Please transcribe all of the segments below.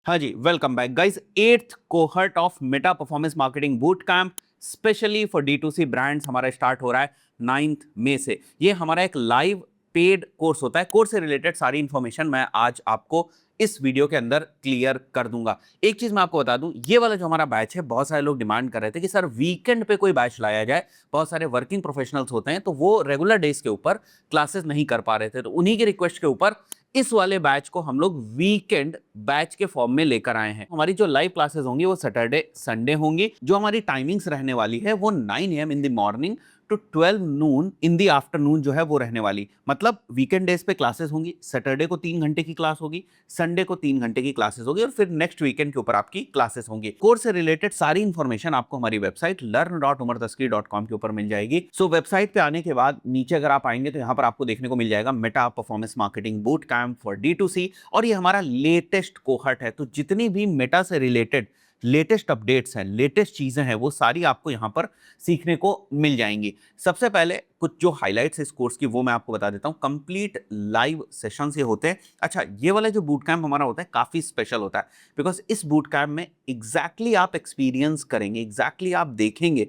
हाँ जी, welcome back guys. 8th cohort of Meta performance marketing boot camp specially for D2C brands हमारा start हो रहा है 9th मई से। ये हमारा एक लाइव पेड कोर्स होता है। कोर्स से रिलेटेड सारी इंफॉर्मेशन मैं आज आपको इस वीडियो के अंदर क्लियर कर दूंगा। एक चीज मैं आपको बता दूं, ये वाला जो हमारा बैच है, बहुत सारे लोग डिमांड कर रहे थे कि सर वीकेंड पे कोई बैच लाया जाए। बहुत सारे वर्किंग प्रोफेशनल्स होते हैं तो वो रेगुलर डेज के ऊपर क्लासेस नहीं कर पा रहे थे, तो उन्हीं की रिक्वेस्ट के ऊपर इस वाले बैच को हम लोग वीकेंड बैच के फॉर्म में लेकर आए हैं। हमारी जो लाइव क्लासेस होंगी वो सैटरडे संडे होंगी। जो हमारी टाइमिंग्स रहने वाली है वो 9 AM in the morning to 12 noon in the afternoon जो है वो रहने वाली। मतलब वीकेंड डेज पे क्लासेस होंगी। सैटरडे को 3 घंटे की क्लास होगी, संडे को 3 घंटे की क्लासेस होगी और फिर नेक्स्ट वीकेंड के ऊपर आपकी क्लासेस होंगी। कोर्स से रिलेटेड सारी इंफॉर्मेशन आपको हमारी वेबसाइट learn.umartasky.com के ऊपर मिल जाएगी। सो वेबसाइट पे आने के बाद नीचे अगर आप आएंगे तो यहाँ पर आपको देखने को मिल जाएगा Meta performance marketing boot camp for D2C, और ये हमारा लेटेस्ट कोहर्ट है। तो जितनी भी मेटा से रिलेटेड लेटेस्ट अपडेट्स हैं, लेटेस्ट चीजें हैं, वो सारी आपको यहाँ पर सीखने को मिल जाएंगी। सबसे पहले कुछ जो हाइलाइट्स इस कोर्स की वो मैं आपको बता देता हूँ। कंप्लीट लाइव सेशंस ये होते हैं। अच्छा, ये वाला जो बूट कैंप हमारा होता है काफी स्पेशल होता है, बिकॉज इस बूट कैंप में एग्जैक्टली आप एक्सपीरियंस करेंगे, एग्जैक्टली आप देखेंगे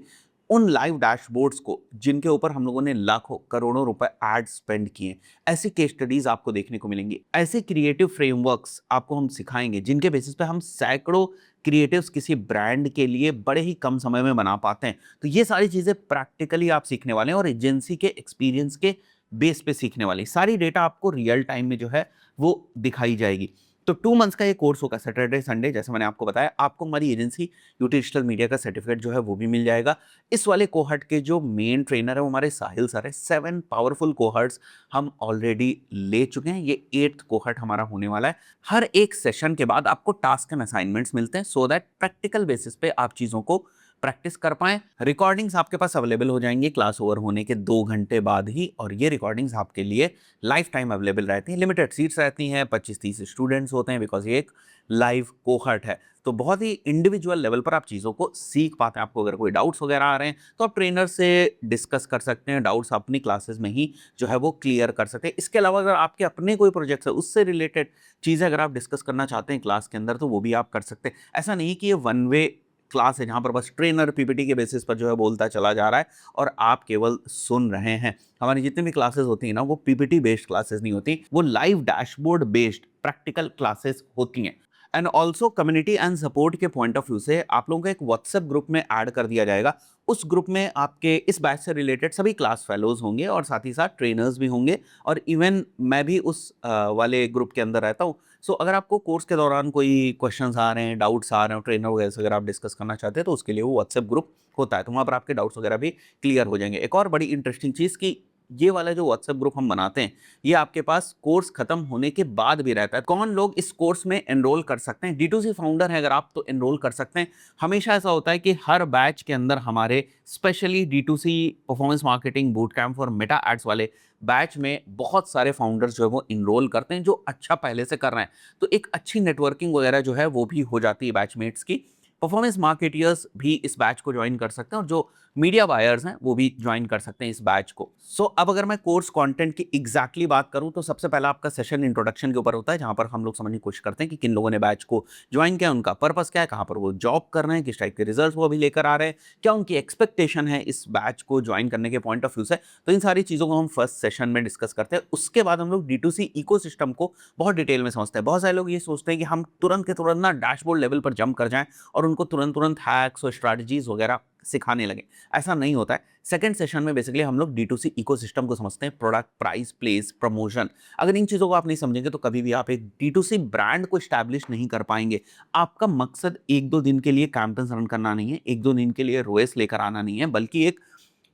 उन लाइव डैशबोर्ड्स को जिनके ऊपर हम लोगों ने लाखों करोड़ों रुपए एड स्पेंड किए। ऐसी केस स्टडीज आपको देखने को मिलेंगी, ऐसे क्रिएटिव फ्रेमवर्क्स आपको हम सिखाएंगे जिनके बेसिस पे हम सैकड़ों क्रिएटिव्स किसी ब्रांड के लिए बड़े ही कम समय में बना पाते हैं। तो ये सारी चीजें प्रैक्टिकली आप सीखने वाले हैं और एजेंसी के एक्सपीरियंस के बेस पे सीखने वाले। सारी डेटा आपको रियल टाइम में जो है वो दिखाई जाएगी। तो 2 मंथ्स का ये कोर्स होगा। सैटरडे संडे जैसे मैंने आपको बताया, आपको हमारी एजेंसी यूटी डिजिटल मीडिया का सर्टिफिकेट जो है वो भी मिल जाएगा। इस वाले कोहर्ट के जो मेन ट्रेनर है वो हमारे साहिल सर है। 7 पावरफुल कोहर्ट्स हम ऑलरेडी ले चुके हैं। ये 8th कोहर्ट हमारा होने वाला है। हर एक सेशन के बाद आपको टास्क एंड असाइनमेंट्स मिलते हैं सो दैट प्रैक्टिकल बेसिस पे आप चीजों को प्रैक्टिस कर पाएं। रिकॉर्डिंग्स आपके पास अवेलेबल हो जाएंगी क्लास ओवर होने के 2 घंटे बाद ही, और ये रिकॉर्डिंग्स आपके लिए लाइफ टाइम अवेलेबल रहती हैं। लिमिटेड सीट्स रहती हैं, 25-30 स्टूडेंट्स होते हैं, बिकॉज ये एक लाइव कोहर्ट है। तो बहुत ही इंडिविजुअल लेवल पर आप चीज़ों को सीख पाते हैं। आपको अगर कोई डाउट्स वगैरह आ रहे हैं तो आप ट्रेनर से डिस्कस कर सकते हैं। डाउट्स अपनी क्लासेस में ही जो है वो क्लियर कर सकते हैं। इसके अलावा अगर आपके अपने कोई प्रोजेक्ट्स है उससे रिलेटेड चीज़ें अगर आप डिस्कस करना चाहते हैं क्लास के अंदर तो वो भी आप कर सकते हैं। ऐसा नहीं कि ये वन वे क्लास है जहां पर बस ट्रेनर पीपीटी के बेसिस पर जो है बोलता चला जा रहा है और आप केवल सुन रहे हैं। हमारी जितनी भी क्लासेस होती हैं ना, वो पीपीटी बेस्ड क्लासेस नहीं होती, वो live dashboard based practical classes होती हैं। And also community and support के पॉइंट ऑफ व्यू से आप लोगों को एक व्हाट्सएप ग्रुप में ऐड कर दिया जाएगा। उस ग्रुप में आपके इस बैच से रिलेटेड सभी क्लास फेलोज होंगे और साथ ही साथ ट्रेनर्स भी होंगे, और इवन मैं भी उस वाले ग्रुप के अंदर रहता हूँ। सो अगर आपको कोर्स के दौरान कोई क्वेश्चंस आ रहे हैं, डाउट्स आ रहे हैं, ट्रेनर वगैरह से अगर आप डिस्कस करना चाहते हैं तो उसके लिए वो व्हाट्सएप ग्रुप होता है, तो वहाँ पर आपके डाउट्स वगैरह भी क्लियर हो जाएंगे। एक और बड़ी इंटरेस्टिंग चीज़ कि ये वाला जो व्हाट्सएप ग्रुप हम बनाते हैं ये आपके पास कोर्स खत्म होने के बाद भी रहता है। कौन लोग इस कोर्स में एनरोल कर सकते हैं? D2C फाउंडर है अगर आप तो एनरोल कर सकते हैं। हमेशा ऐसा होता है कि हर बैच के अंदर हमारे specially D2C performance marketing boot camp for Meta ads वाले बैच में बहुत सारे फाउंडर्स जो है वो इनरोल करते हैं जो अच्छा पहले से कर रहे हैं। तो एक अच्छी नेटवर्किंग वगैरह जो है वो भी हो जाती है बैचमेट्स की। परफॉर्मेंस मार्केटियर्स भी इस बैच को ज्वाइन कर सकते हैं और जो मीडिया बायर्स हैं वो भी ज्वाइन कर सकते हैं इस बैच को। सो अब अगर मैं कोर्स कंटेंट की एग्जैक्टली बात करूं तो सबसे पहला आपका सेशन इंट्रोडक्शन के ऊपर होता है, जहां पर हम लोग समझने की कोशिश करते हैं कि किन लोगों ने बैच को ज्वाइन किया, उनका पर्पस क्या है, कहां पर वो जॉब कर रहे हैं, किस टाइप के रिजल्ट वो अभी लेकर आ रहे हैं, क्या उनकी एक्सपेक्टेशन है इस बैच को ज्वाइन करने के पॉइंट ऑफ व्यू से। तो इन सारी चीज़ों को हम फर्स्ट सेशन में डिस्कस करते हैं। उसके बाद हम लोग D2C इकोसिस्टम को बहुत डिटेल में समझते हैं। बहुत सारे लोग ये सोचते हैं कि हम तुरंत के तुरंत ना डैशबोर्ड लेवल पर जंप कर जाएं और उनको तुरंत तुरंत हैक्स और स्ट्रैटेजीज वगैरह सिखाने लगे। ऐसा नहीं होता है। सेकंड सेशन में बेसिकली हम लोग D2C इकोसिस्टम को समझते हैं, प्रोडक्ट, प्राइस, प्लेस, प्रमोशन। अगर इन चीज़ों को आप नहीं समझेंगे तो कभी भी आप एक D2C ब्रांड को स्टैब्लिश नहीं कर पाएंगे। आपका मकसद 1-2 दिन के लिए कैंपेन्स रन करना नहीं है, 1-2 दिन के लिए रोएस लेकर आना नहीं है, बल्कि एक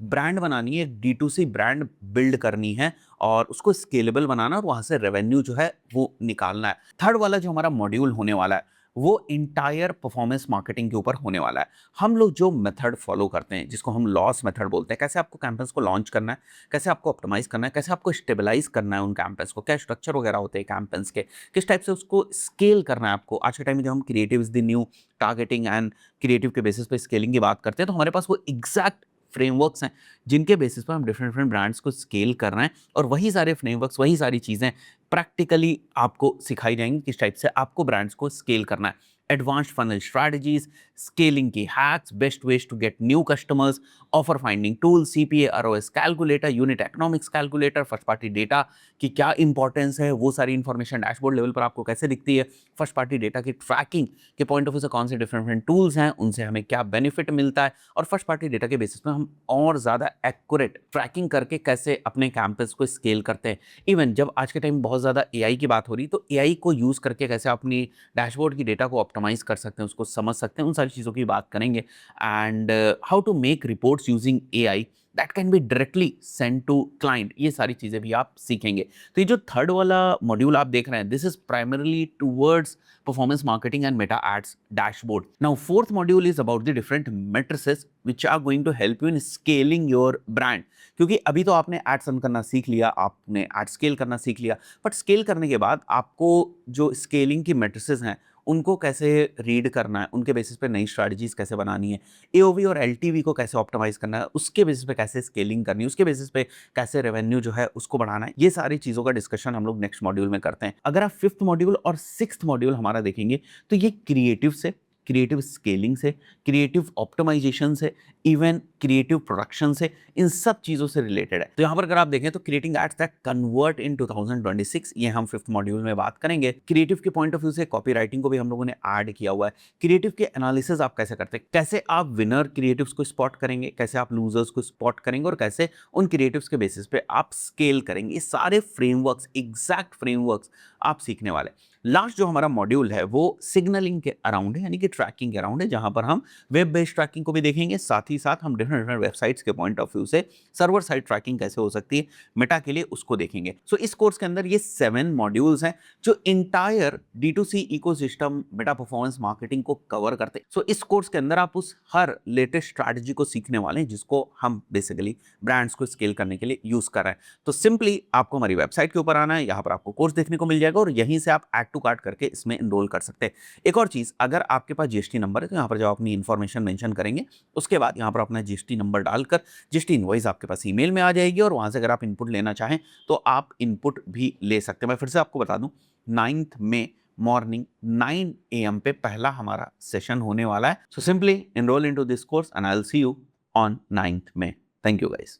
ब्रांड बनानी है, एक D2C ब्रांड बिल्ड करनी है और उसको स्केलेबल बनाना और वहां से रेवेन्यू जो है वो निकालना है। थर्ड वाला जो हमारा मॉड्यूल होने वाला है वो इंटायर परफॉर्मेंस मार्केटिंग के ऊपर होने वाला है। हम लोग जो मेथड फॉलो करते हैं जिसको हम लॉस मेथड बोलते हैं, कैसे आपको कैंपेन्स को लॉन्च करना है, कैसे आपको ऑप्टिमाइज करना है, कैसे आपको स्टेबलाइज करना है उन कैंपेन्स को, क्या स्ट्रक्चर वगैरह होते हैं कैंपेन्स के, किस टाइप से उसको स्केल करना है आपको। आज के टाइम में जब हम creative is the new targeting and creative के बेसिस पे स्केलिंग की बात करते हैं तो हमारे पास वो एग्जैक्ट फ्रेमवर्क्स हैं जिनके बेसिस पर हम डिफरेंट डिफरेंट ब्रांड्स को स्केल कर रहे हैं, और वही सारे फ्रेमवर्क्स, वही सारी चीज़ें प्रैक्टिकली आपको सिखाई जाएंगी किस टाइप से आपको ब्रांड्स को स्केल करना है। एडवांस्ड फनल स्ट्रैटेजीज, स्केलिंग की hacks, best ways to get new customers, offer finding tool, CPA, ROS calculator, unit economics calculator, first party data की क्या इंपॉर्टेंस है, वो सारी इंफॉर्मेशन डैशबोर्ड लेवल पर आपको कैसे दिखती है, फर्स्ट पार्टी डेटा की ट्रैकिंग के पॉइंट ऑफ व्यू से कौन से डिफरेंट डिफरेंट टूल्स हैं, उनसे हमें क्या बेनिफिट मिलता है, और फर्स्ट पार्टी डेटा के बेसिस पे हम और ज़्यादा एक्यूरेट ट्रैकिंग करके कैसे अपने कैंपस को स्केल करते हैं। इवन जब आज के टाइम बहुत ज़्यादा एआई की बात हो रही, तो एआई को यूज़ करके कैसे अपनी डैशबोर्ड की डेटा को ऑप्टिमाइज़ कर सकते हैं, उसको समझ सकते हैं, उन सारी चीज़ों की बात करेंगे। And how to make reports using AI that can be directly send to client, ये सारी चीज़ें भी आप सीखेंगे। तो ये जो थर्ड वाला मॉड्यूल आप देख रहे हैं, this is primarily towards performance marketing and meta ads dashboard. Now fourth module is about the different matrices which are going to help you in scaling your brand. क्योंकि अभी तो आपने एड्स रन करना सीख लिया, आपने एड स्केल करना सीख लिया, बट स्केल करने के बाद आपको जो स्केलिंग की मेट्रिसेस हैं उनको कैसे रीड करना है, उनके बेसिस पे नई स्ट्रैटेजीज कैसे बनानी है, एओवी और एलटीवी को कैसे ऑप्टिमाइज करना है, उसके बेसिस पे कैसे स्केलिंग करनी है, उसके बेसिस पे कैसे रेवेन्यू जो है उसको बढ़ाना है, ये सारी चीज़ों का डिस्कशन हम लोग नेक्स्ट मॉड्यूल में करते हैं। अगर आप फिफ्थ मॉड्यूल और सिक्स्थ मॉड्यूल हमारा देखेंगे तो ये क्रिएटिव से, क्रिएटिव स्केलिंग से, क्रिएटिव ऑप्टिमाइजेशन से, इवन क्रिएटिव प्रोडक्शन से, इन सब चीज़ों से रिलेटेड है। तो यहाँ पर अगर आप देखें तो creating ads that convert in 2026, ये हम फिफ्थ मॉड्यूल में बात करेंगे। क्रिएटिव के पॉइंट ऑफ व्यू से कॉपी राइटिंग को भी हम लोगों ने ऐड किया हुआ है। क्रिएटिव के एनालिसिस आप कैसे करते हैं, कैसे आप विनर क्रिएटिव्स को स्पॉट करेंगे, कैसे आप लूजर्स को स्पॉट करेंगे, और कैसे उन क्रिएटिव्स के बेसिस पे आप स्केल करेंगे, ये सारे फ्रेमवर्क्स, एग्जैक्ट फ्रेमवर्क्स आप सीखने वाले। लास्ट जो हमारा मॉड्यूल है वो सिग्नलिंग के अराउंड है, यानी कि ट्रैकिंग के अराउंड है, जहां पर हम वेब बेस्ड ट्रैकिंग को भी देखेंगे, साथ ही साथ हम डिफरेंट डिफरेंट वेबसाइट्स के पॉइंट ऑफ व्यू से सर्वर साइड ट्रैकिंग कैसे हो सकती है मेटा के लिए, उसको देखेंगे। सो इस कोर्स के अंदर ये 7 मॉड्यूल्स हैं जो entire D2C ecosystem Meta performance marketing को कवर करते हैं। सो इस कोर्स के अंदर आप उस हर लेटेस्ट स्ट्रैटेजी को सीखने वाले हैं जिसको हम बेसिकली ब्रांड्स को स्केल करने के लिए यूज कर रहे हैं। तो सिंपली आपको हमारी वेबसाइट के ऊपर आना है, यहाँ पर आपको कोर्स देखने को मिल जाएगा और यहीं से आप ऐड टू कार्ट करके इसमें एनरोल कर सकते हैं। एक और चीज, अगर आपके पास जीएसटी नंबर है तो यहाँ पर जब अपनी इन्फॉर्मेशन मेंशन करेंगे उसके बाद यहाँ पर अपना जीएसटी नंबर डालकर जीएसटी इनवॉइस आपके पास ईमेल में आ जाएगी, और वहां से अगर आप इनपुट लेना चाहें तो आप इनपुट भी ले सकते हैं। मैं फिर से आपको बता दूं, 9th मई मॉर्निंग 9 AM पे पहला हमारा सेशन होने वाला है। So simply enrol into this course and I will see you on 9th May। Thank you guys.